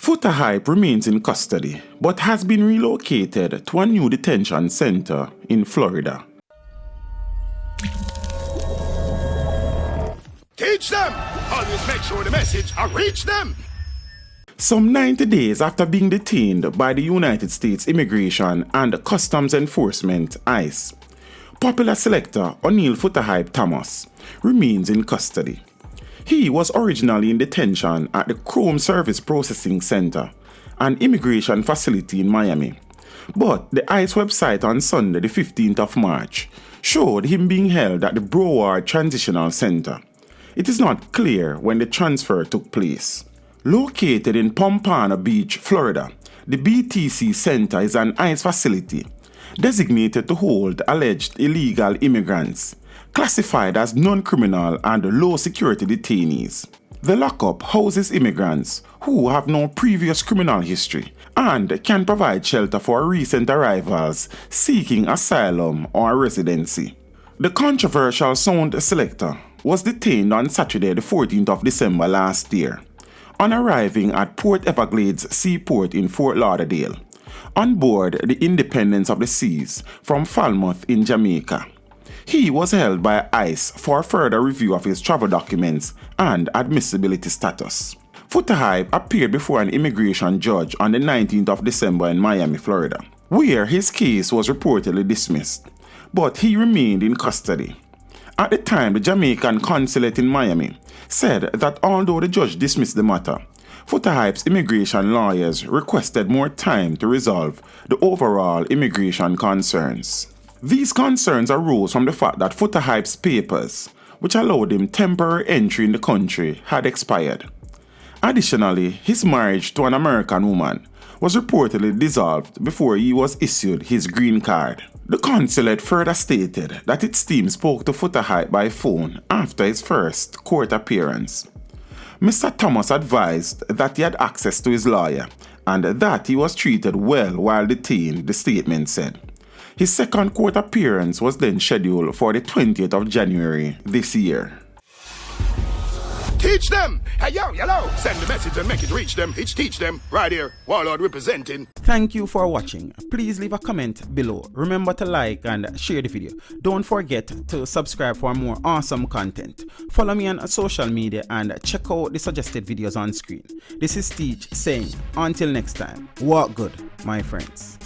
Foota hype remains in custody, but has been relocated to a new detention center in Florida. Teach them! Always make sure the message reach them! Some 90 days after being detained by the United States Immigration and Customs Enforcement (ICE, popular selector O'Neal Foota Hype Thomas remains in custody. He was originally in detention at the Chrome Service Processing Center, an immigration facility in Miami. But the ICE website on Sunday, the 15th of March, showed him being held at the Broward Transitional Center. It is not clear when the transfer took place. Located in Pompano Beach, Florida, the BTC Center is an ICE facility designated to hold alleged illegal immigrants, classified as non-criminal and low-security detainees. The lockup houses immigrants who have no previous criminal history and can provide shelter for recent arrivals seeking asylum or residency. The controversial sound selector was detained on Saturday, the 14th of December last year, on arriving at Port Everglades Seaport in Fort Lauderdale, on board the Independence of the Seas from Falmouth in Jamaica. He was held by ICE for further review of his travel documents and admissibility status. Foota Hype appeared before an immigration judge on the 19th of December in Miami, Florida, where his case was reportedly dismissed, but he remained in custody. At the time, the Jamaican consulate in Miami said that although the judge dismissed the matter, Foota Hype's immigration lawyers requested more time to resolve the overall immigration concerns. These concerns arose from the fact that Foota Hype's papers, which allowed him temporary entry in the country, had expired. Additionally, his marriage to an American woman was reportedly dissolved before he was issued his green card. The consulate further stated that its team spoke to Foota Hype by phone after his first court appearance. Mr. Thomas advised that he had access to his lawyer and that he was treated well while detained, the statement said. His second court appearance was then scheduled for the 20th of January this year. Teach them! Hey yo, hello! Send the message and make it reach them. It's teach them. Right here, Warlord representing. Thank you for watching. Please leave a comment below. Remember to like and share the video. Don't forget to subscribe for more awesome content. Follow me on social media and check out the suggested videos on screen. This is Teach saying, until next time, walk good, my friends.